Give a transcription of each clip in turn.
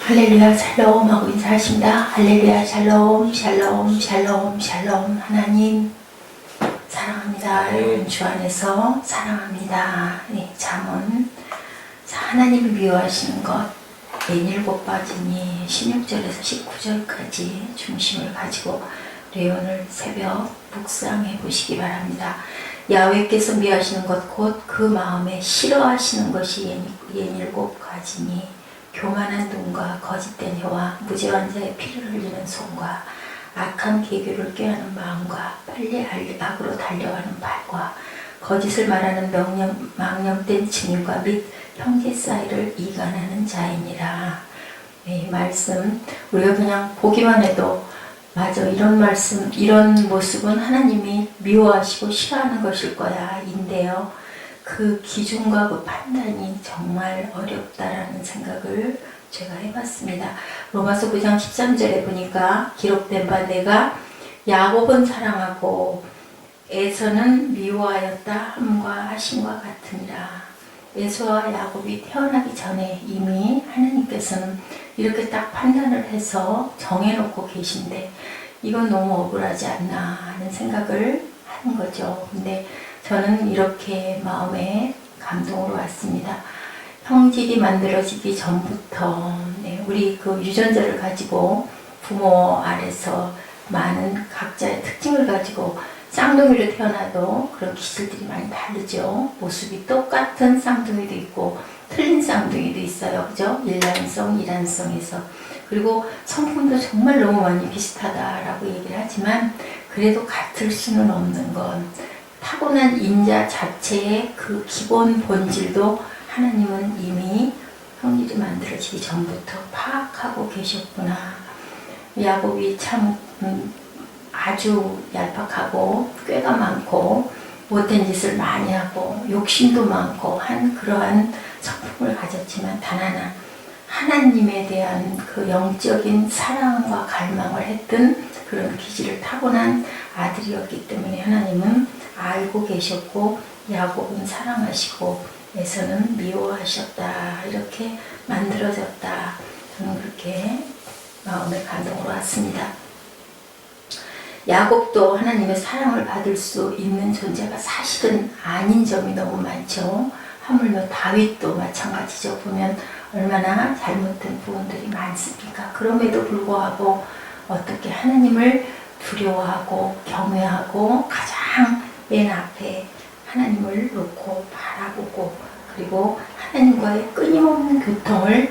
할렐루야 샬롬 하고 인사하십니다. 할렐루야 샬롬 샬롬 샬롬 샬롬. 하나님 사랑합니다. 여러분 주 안에서 사랑합니다. 잠언 하나님이 미워하시는 것 N7 빠지니 16절에서 19절까지 중심을 가지고 우리 오늘 새벽 묵상해 보시기 바랍니다. 야훼께서 미워하시는 것 곧 그 마음에 싫어하시는 것이 N7 가지니 교만한 눈과 거짓된 혀와 무죄한 자의 피를 흘리는 손과 악한 계교를 꾀하는 마음과 빨리 악으로 달려가는 발과 거짓을 말하는 망령된 증인과 및 형제 사이를 이간하는 자이니라. 이 말씀 우리가 그냥 보기만 해도 맞아, 이런 말씀, 이런 모습은 하나님이 미워하시고 싫어하는 것일 거야 인데요, 그 기준과 그 판단이 정말 어렵다라는 생각을 제가 해봤습니다. 로마서 9장 13절에 보니까 기록된 바 내가 야곱은 사랑하고 에서는 미워하였다 함과 하심과 같으니라. 에서와 야곱이 태어나기 전에 이미 하나님께서는 이렇게 딱 판단을 해서 정해놓고 계신데 이건 너무 억울하지 않나 하는 생각을 하는 거죠. 근데 저는 이렇게 마음에 감동으로 왔습니다. 형질이 만들어지기 전부터 우리 그 유전자를 가지고 부모 아래서 많은 각자의 특징을 가지고 쌍둥이로 태어나도 그런 기질들이 많이 다르죠. 모습이 똑같은 쌍둥이도 있고 틀린 쌍둥이도 있어요. 그죠? 일란성, 이란성에서. 그리고 성품도 정말 너무 많이 비슷하다라고 얘기를 하지만 그래도 같을 수는 없는 건 타고난 인자 자체의 그 기본 본질도 하나님은 이미 형질이 만들어지기 전부터 파악하고 계셨구나. 야곱이 참 아주 얄팍하고 꾀가 많고 못된 짓을 많이 하고 욕심도 많고 한 그러한 성품을 가졌지만 단 하나 하나님에 대한 그 영적인 사랑과 갈망을 했던 그런 기질을 타고난 아들이었기 때문에 하나님은 알고 계셨고 야곱은 사랑하시고 에서는 미워하셨다, 이렇게 만들어졌다. 저는 그렇게 마음의 감동으로 왔습니다. 야곱도 하나님의 사랑을 받을 수 있는 존재가 사실은 아닌 점이 너무 많죠. 하물며 다윗도 마찬가지죠. 보면 얼마나 잘못된 부분들이 많습니까? 그럼에도 불구하고 어떻게 하나님을 두려워하고 경외하고 가장 맨 앞에 하나님을 놓고 바라보고 그리고 하나님과의 끊임없는 교통을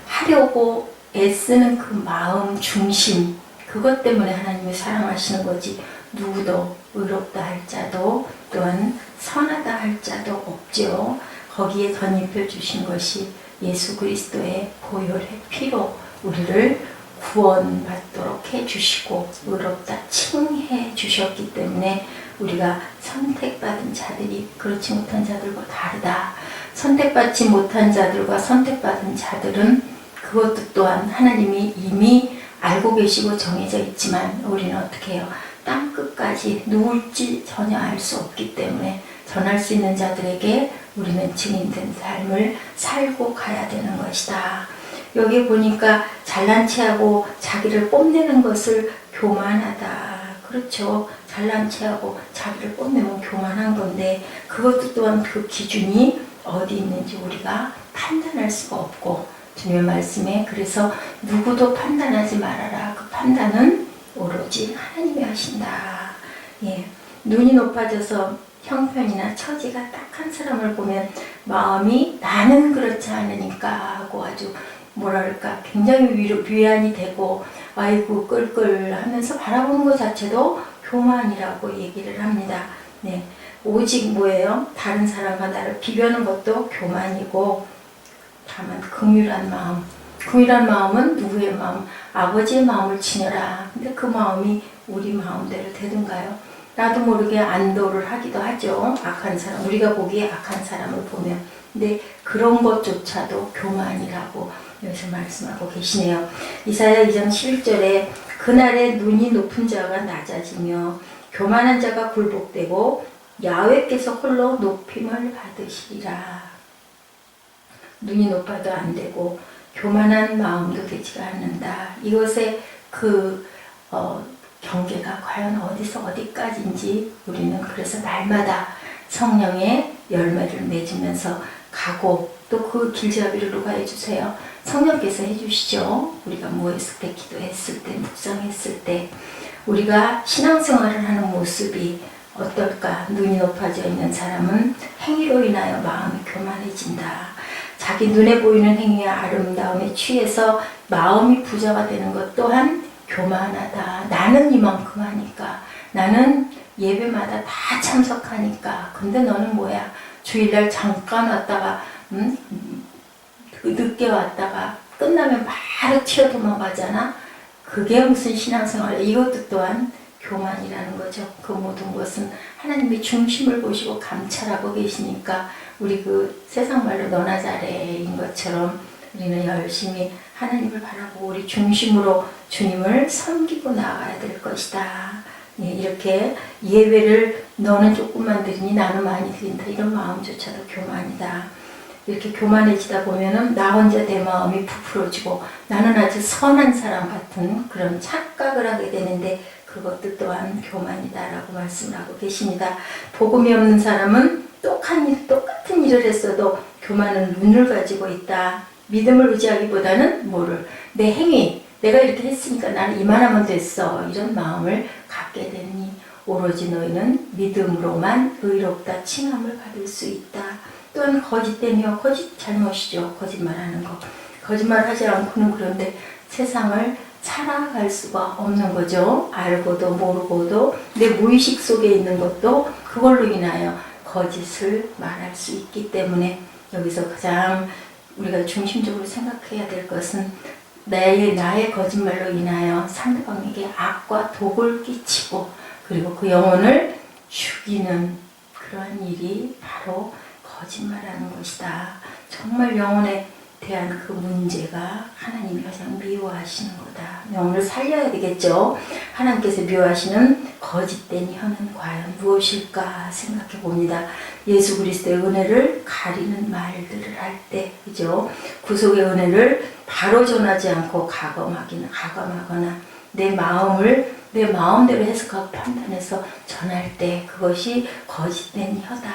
하려고 애쓰는 그 마음 중심, 그것 때문에 하나님이 사랑하시는 거지 누구도 의롭다 할 자도 또한 선하다 할 자도 없죠. 거기에 덧입혀 주신 것이 예수 그리스도의 보혈의 피로 우리를 구원받도록 해주시고 의롭다 칭해 주셨기 때문에 우리가 선택받은 자들이 그렇지 못한 자들과 다르다. 선택받지 못한 자들과 선택받은 자들은 그것도 또한 하나님이 이미 알고 계시고 정해져 있지만 우리는 어떻게 해요? 땅끝까지 누굴지 전혀 알 수 없기 때문에 전할 수 있는 자들에게 우리는 증인된 삶을 살고 가야 되는 것이다. 여기 보니까 잘난 체하고 자기를 뽐내는 것을 교만하다. 그렇죠. 잘난 체하고 자기를 뽐내면 교만한 건데 그것도 또한 그 기준이 어디 있는지 우리가 판단할 수가 없고 주님의 말씀에 그래서 누구도 판단하지 말아라. 그 판단은 오로지 하나님이 하신다. 눈이 높아져서 형편이나 처지가 딱한 사람을 보면 마음이 나는 그렇지 않으니까 하고 아주 뭐랄까 굉장히 위안이 되고 아이고 끌끌 하면서 바라보는 것 자체도 교만이라고 얘기를 합니다. 오직 뭐예요? 다른 사람과 나를 비교하는 것도 교만이고 다만 긍휼한 마음, 긍휼한 마음은 누구의 마음? 아버지의 마음을 지녀라. 근데 그 마음이 우리 마음대로 되던가요? 나도 모르게 안도를 하기도 하죠. 악한 사람, 우리가 보기에 악한 사람을 보면. 근데 그런 것조차도 교만이라고 여기서 말씀하고 계시네요. 이사야 2장 11절에 그날에 눈이 높은 자가 낮아지며 교만한 자가 굴복되고 야훼께서 홀로 높임을 받으시리라. 눈이 높아도 안 되고 교만한 마음도 되지가 않는다. 이것의 그 경계가 과연 어디서 어디까지인지 우리는 그래서 날마다 성령의 열매를 맺으면서 가고, 또 그 길잡이를 누가 해주세요? 성령께서 해주시죠. 우리가 모였을 때, 기도했을 때, 묵상했을 때 우리가 신앙생활을 하는 모습이 어떨까? 눈이 높아져 있는 사람은 행위로 인하여 마음이 교만해진다. 자기 눈에 보이는 행위와 아름다움에 취해서 마음이 부자가 되는 것 또한 교만하다. 나는 이만큼 하니까, 나는 예배마다 다 참석하니까, 근데 너는 뭐야? 주일날 잠깐 왔다가 늦게 왔다가 끝나면 바로 튀어 도망가잖아. 그게 무슨 신앙생활이야? 이것도 또한 교만이라는 거죠. 그 모든 것은 하나님이 중심을 보시고 감찰하고 계시니까, 우리 그 세상 말로 너나 잘해인 것처럼 우리는 열심히 하나님을 바라보고 우리 중심으로 주님을 섬기고 나아가야 될 것이다. 예, 이렇게 예배를 너는 조금만 드리니 나는 많이 드린다, 이런 마음조차도 교만이다. 이렇게 교만해지다 보면은 나 혼자 내 마음이 부풀어지고 나는 아주 선한 사람 같은 그런 착각을 하게 되는데, 그것도 또한 교만이다라고 말씀을 하고 계십니다. 복음이 없는 사람은 똑같은 일을 했어도 교만은 눈을 가지고 있다. 믿음을 의지하기보다는 뭐를? 내 행위, 내가 이렇게 했으니까 나는 이만하면 됐어, 이런 마음을 갖게 되니 오로지 너희는 믿음으로만 의롭다 칭함을 받을 수 있다. 또한 거짓되며, 거짓 잘못이죠. 거짓말하는 거. 거짓말하지 않고는 그런데 세상을 살아갈 수가 없는 거죠. 알고도 모르고도 내 무의식 속에 있는 것도 그걸로 인하여 거짓을 말할 수 있기 때문에, 여기서 가장 우리가 중심적으로 생각해야 될 것은 나의 거짓말로 인하여 상대방에게 악과 독을 끼치고, 그리고 그 영혼을 죽이는 그러한 일이 바로 거짓말하는 것이다. 정말 영혼에 대한 그 문제가 하나님이 가장 미워하시는 거다. 영혼을 살려야 되겠죠. 하나님께서 미워하시는 거짓된 혀는 과연 무엇일까 생각해 봅니다. 예수 그리스도의 은혜를 가리는 말들을 할 때, 그죠? 구속의 은혜를 바로 전하지 않고 가감하거나 내 마음을 내 마음대로 해석하고 판단해서 전할 때, 그것이 거짓된 혀다.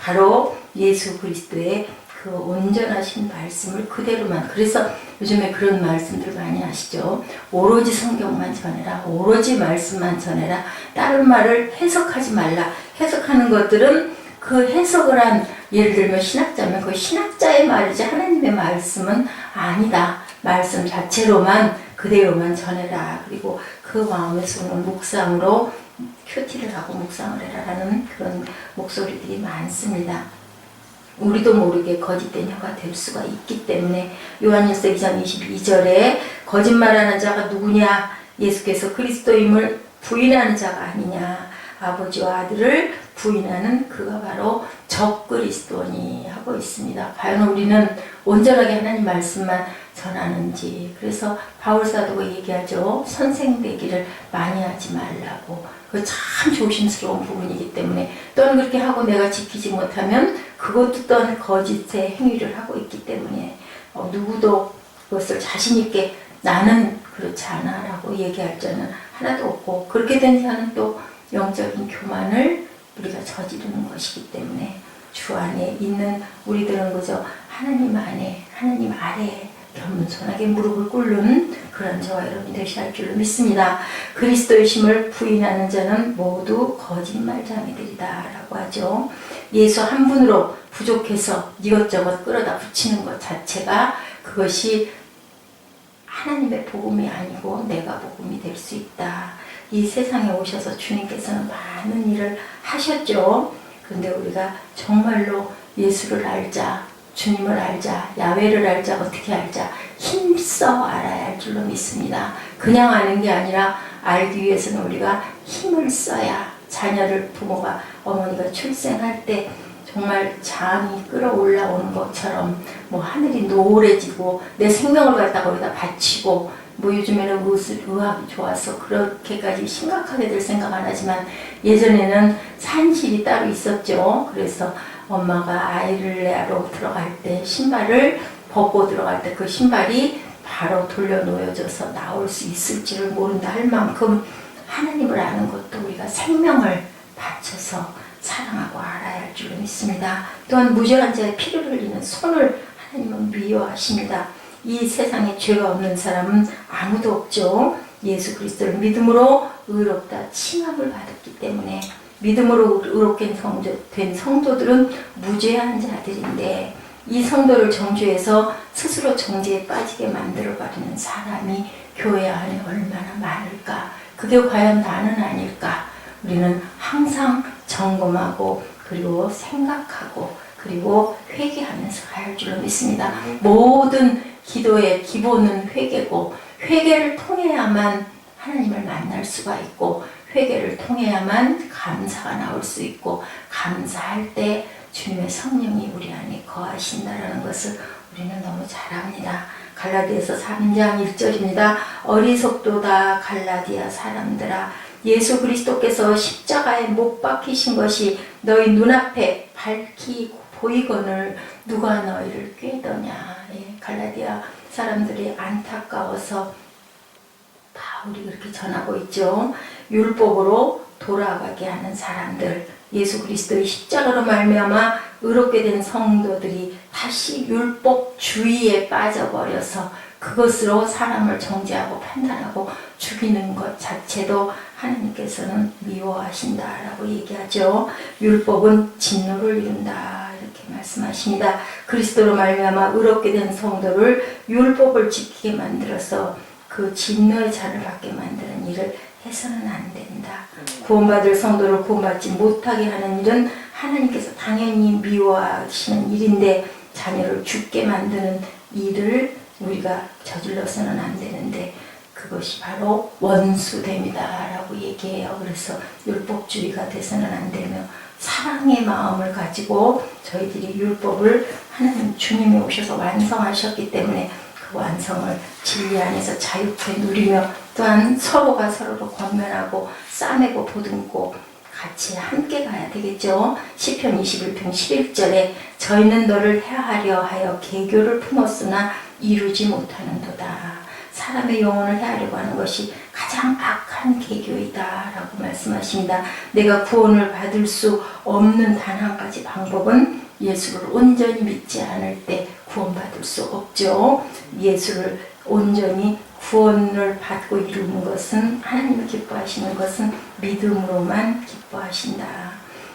바로 예수 그리스도의 그 온전하신 말씀을 그대로만, 그래서 요즘에 그런 말씀들 많이 하시죠. 오로지 성경만 전해라, 오로지 말씀만 전해라, 다른 말을 해석하지 말라. 해석하는 것들은 그 해석을 한, 예를 들면 신학자면 그 신학자의 말이지 하나님의 말씀은 아니다. 말씀 자체로만 그대로만 전해라. 그리고 그 마음에서 오는 묵상으로 큐티를 하고 묵상을 해라라는 그런 목소리들이 많습니다. 우리도 모르게 거짓된 혀가 될 수가 있기 때문에 요한일서 2장 22절에 거짓말하는 자가 누구냐? 예수께서 그리스도임을 부인하는 자가 아니냐? 아버지와 아들을 부인하는 그가 바로 적그리스도니 하고 있습니다. 과연 우리는 온전하게 하나님 말씀만 전하는지. 그래서 바울사도가 얘기하죠. 선생되기를 많이 하지 말라고. 그 참 조심스러운 부분이기 때문에, 또한 그렇게 하고 내가 지키지 못하면 그것도 또한 거짓의 행위를 하고 있기 때문에 누구도 그것을 자신있게 나는 그렇지 않아 라고 얘기할 자는 하나도 없고, 그렇게 된 자는 또 영적인 교만을 우리가 저지르는 것이기 때문에 주 안에 있는 우리들은 그저 하나님 안에, 하나님 아래에 겸손하게 무릎을 꿇는 그런 저와 여러분이 되셔야 할 줄로 믿습니다. 그리스도의 심을 부인하는 자는 모두 거짓말장이들이다 라고 하죠. 예수 한 분으로 부족해서 이것저것 끌어다 붙이는 것 자체가, 그것이 하나님의 복음이 아니고 내가 복음이 될 수 있다. 이 세상에 오셔서 주님께서는 많은 일을 하셨죠. 그런데 우리가 정말로 예수를 알자, 주님을 알자, 야훼를 알자, 어떻게 알자? 힘써 알아야 할 줄로 믿습니다. 그냥 아는 게 아니라 알기 위해서는 우리가 힘을 써야, 자녀를 부모가, 어머니가 출생할 때 정말 장이 끌어올라오는 것처럼 뭐 하늘이 노을해지고 내 생명을 갖다 거기다 바치고, 뭐 요즘에는 의학이 좋아서 그렇게까지 심각하게 될 생각 안 하지만 예전에는 산실이 따로 있었죠. 그래서 엄마가 아이를 낳으러 들어갈 때 신발을 벗고 들어갈 때 그 신발이 바로 돌려놓여져서 나올 수 있을지를 모른다 할 만큼 하나님을 아는 것도 우리가 생명을 바쳐서 사랑하고 알아야 할 줄로 믿습니다. 또한 무죄한 자의 피를 흘리는 손을 하나님은 미워하십니다. 이 세상에 죄가 없는 사람은 아무도 없죠. 예수 그리스도를 믿음으로 의롭다 칭함을 받았기 때문에 믿음으로 의롭게 된 성도들은 무죄한 자들인데 이 성도를 정죄해서 스스로 정죄에 빠지게 만들어버리는 사람이 교회 안에 얼마나 많을까. 그게 과연 나는 아닐까. 우리는 항상 점검하고 그리고 생각하고 그리고 회개하면서 갈 줄로 믿습니다. 모든 기도의 기본은 회개고 회개를 통해야만 하나님을 만날 수가 있고 회개를 통해야만 감사가 나올 수 있고 감사할 때 주님의 성령이 우리 안에 거하신다라는 것을 우리는 너무 잘 압니다. 갈라디아서 3장 1절입니다. 어리석도다 갈라디아 사람들아 예수 그리스도께서 십자가에 못 박히신 것이 너희 눈앞에 밝히 보이거늘 누가 너희를 꾀더냐. 예, 갈라디아 사람들이 안타까워서 바울이 그렇게 전하고 있죠. 율법으로 돌아가게 하는 사람들, 예수 그리스도의 십자가로 말미암아 의롭게 된 성도들이 다시 율법주의에 빠져버려서 그것으로 사람을 정죄하고 판단하고 죽이는 것 자체도 하나님께서는 미워하신다라고 얘기하죠. 율법은 진노를 이룬다 이렇게 말씀하십니다. 그리스도로 말미암아 의롭게 된 성도를 율법을 지키게 만들어서 그 진노의 잔을 받게 만드는 일을 해서는 안 된다. 구원받을 성도를 구원받지 못하게 하는 일은 하나님께서 당연히 미워하시는 일인데 자녀를 죽게 만드는 일을 우리가 저질러서는 안 되는데 그것이 바로 원수됨이다 라고 얘기해요. 그래서 율법주의가 돼서는 안 되며 사랑의 마음을 가지고 저희들이 율법을 하나님 주님이 오셔서 완성하셨기 때문에 그 완성을 진리 안에서 자유케 누리며 또한 서로가 서로를 권면하고 싸매고 보듬고 같이 함께 가야 되겠죠. 시편 21편 11절에 저희는 너를 해하려 하여 계교를 품었으나 이루지 못하는도다. 사람의 영혼을 해하려고 하는 것이 가장 악한 계교이다 라고 말씀하십니다. 내가 구원을 받을 수 없는 단 한 가지 방법은 예수를 온전히 믿지 않을 때 구원받을 수 없죠. 예수를 온전히 구원을 받고 이루는 것은 하나님이 기뻐하시는 것은 믿음으로만 기뻐하신다.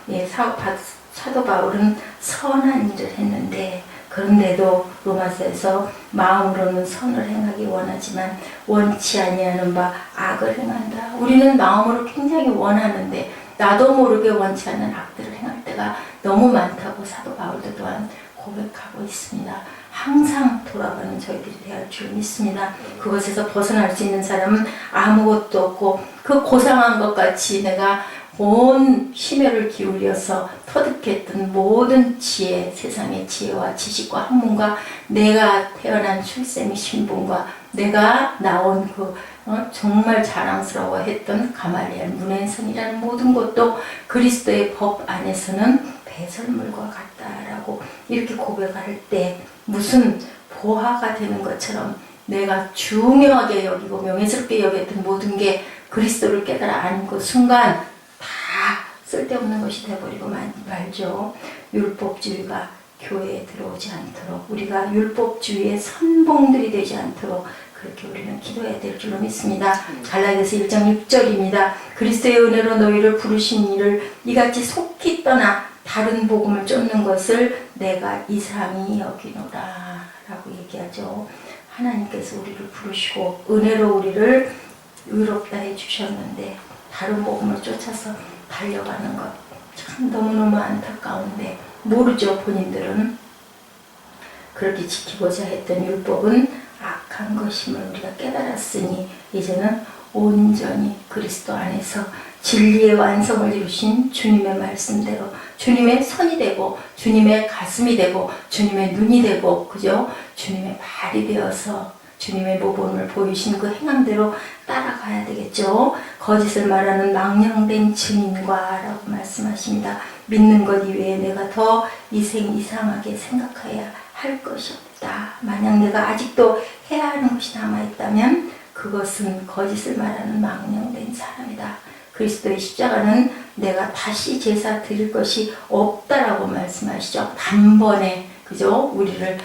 예, 사도 바울은 선한 일을 했는데 그런데도 로마서에서 마음으로는 선을 행하기 원하지만 원치 아니하는 바 악을 행한다. 우리는 마음으로 굉장히 원하는데 나도 모르게 원치 않는 악들을 행할 때가 너무 많다고 사도 바울도 또한 고백하고 있습니다. 항상 돌아가는 저희들이 되어야 줄 믿습니다. 그것에서 벗어날 수 있는 사람은 아무것도 없고 그 고상한 것 같이 내가 온 심혈을 기울여서 터득했던 모든 지혜, 세상의 지혜와 지식과 학문과 내가 태어난 출생의 신분과 내가 나온 그 정말 자랑스러워했던 가말리엘 문hen선이라는 모든 것도 그리스도의 법 안에서는 배설물과 같다라고 이렇게 고백할 때 무슨 보화가 되는 것처럼 내가 중요하게 여기고 명예스럽게 여겼던 모든 게 그리스도를 깨달아 아는 그 순간 다 쓸데없는 것이 되어버리고 말죠. 율법주의가 교회에 들어오지 않도록 우리가 율법주의의 선봉들이 되지 않도록 그렇게 우리는 기도해야 될 줄로 믿습니다. 갈라디아서 1장 6절입니다. 그리스도의 은혜로 너희를 부르신 이를 이같이 속히 떠나 다른 복음을 쫓는 것을 내가 이상히 여기노라 라고 얘기하죠. 하나님께서 우리를 부르시고 은혜로 우리를 의롭다 해주셨는데 다른 복음을 쫓아서 달려가는 것 참 너무너무 안타까운데 모르죠. 본인들은 그렇게 지키고자 했던 율법은 악한 것임을 우리가 깨달았으니 이제는 온전히 그리스도 안에서 진리의 완성을 이루신 주님의 말씀대로 주님의 손이 되고 주님의 가슴이 되고 주님의 눈이 되고 그죠? 주님의 발이 되어서 주님의 모범을 보이신 그 행함대로 따라가야 되겠죠. 거짓을 말하는 망령된 증인과 라고 말씀하십니다. 믿는 것 이외에 내가 더 이상하게 생각해야 할 것이 없다. 만약 내가 아직도 해야 하는 것이 남아있다면 그것은 거짓을 말하는 망령된 사람이다. 그리스도의 십자가는 내가 다시 제사 드릴 것이 없다라고 말씀하시죠. 단번에 그죠? 우리를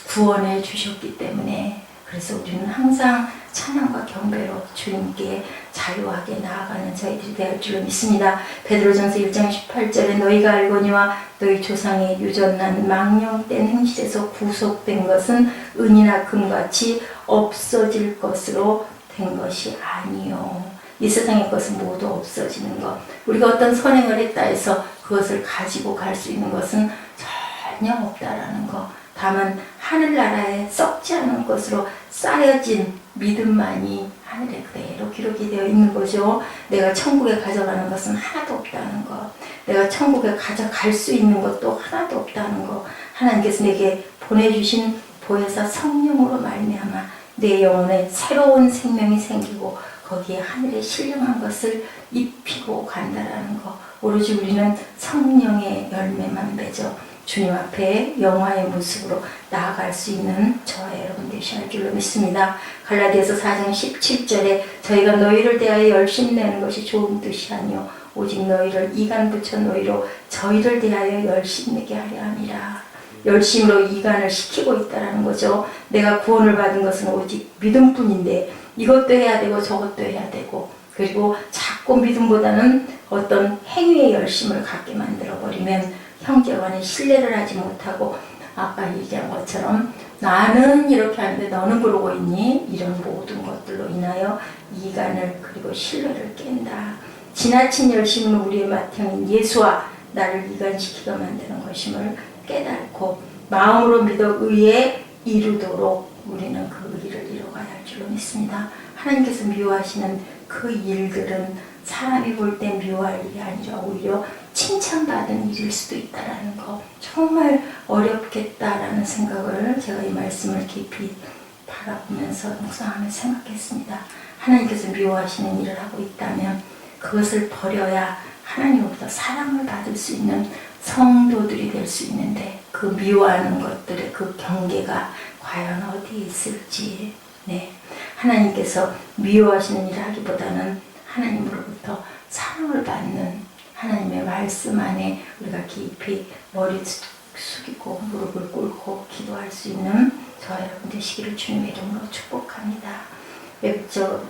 구원해 주셨기 때문에. 그래서 우리는 항상 찬양과 경배로 주님께 자유하게 나아가는 저희들이 될 줄로 믿습니다. 베드로전서 1장 18절에 너희가 알거니와 너희 조상의 유전난 망령된 행실에서 구속된 것은 은이나 금같이 없어질 것으로 된 것이 아니요. 이 세상의 것은 모두 없어지는 것. 우리가 어떤 선행을 했다 해서 그것을 가지고 갈 수 있는 것은 전혀 없다라는 것. 다만 하늘나라에 썩지 않은 것으로 쌓여진 믿음만이 하늘에 그대로 기록이 되어 있는 거죠. 내가 천국에 가져가는 것은 하나도 없다는 것. 내가 천국에 가져갈 수 있는 것도 하나도 없다는 것. 하나님께서 내게 보내주신 보혜사 성령으로 말미암아 내 영혼에 새로운 생명이 생기고 거기에 하늘에 신령한 것을 입히고 간다라는 것. 오로지 우리는 성령의 열매만 맺어 주님 앞에 영화의 모습으로 나아갈 수 있는 저와 여러분 되셔야 줄로 믿습니다. 갈라디아서 4장 17절에 저희가 너희를 대하여 열심내는 것이 좋은 뜻이 아니요 오직 너희를 이간 붙여 너희로 저희를 대하여 열심내게 하려 함이라. 열심으로 이간을 시키고 있다는 거죠. 내가 구원을 받은 것은 오직 믿음뿐인데 이것도 해야 되고 저것도 해야 되고, 그리고 자꾸 믿음보다는 어떤 행위의 열심을 갖게 만들어버리면 형제간에 신뢰를 하지 못하고 아까 얘기한 것처럼 나는 이렇게 하는데 너는 그러고 있니? 이런 모든 것들로 인하여 이간을 그리고 신뢰를 깬다. 지나친 열심은 우리의 맏형인 예수와 나를 이간시키게 만드는 것임을 깨닫고 마음으로 믿어 의에 이루도록 우리는 그 의를 이뤄가야 할 줄로 믿습니다. 하나님께서 미워하시는 그 일들은 사람이 볼 때 미워할 일이 아니라 오히려 칭찬받은 일일 수도 있다라는 거, 정말 어렵겠다라는 생각을 제가 이 말씀을 깊이 바라보면서 묵상하며 생각했습니다. 하나님께서 미워하시는 일을 하고 있다면 그것을 버려야 하나님으로부터 사랑을 받을 수 있는 성도들이 될 수 있는데 그 미워하는 것들의 그 경계가 과연 어디에 있을지. 네, 하나님께서 미워하시는 일을 하기보다는 하나님으로부터 사랑을 받는 하나님의 말씀 안에 우리가 깊이 머리 숙이고 무릎을 꿇고 기도할 수 있는 저와 여러분 되시기를 주님의 이름으로 축복합니다.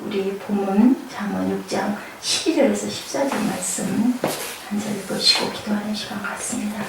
우리 본문 잠언 6장 11절에서 14절 말씀 한 절 읽으시고 기도하는 시간 같습니다.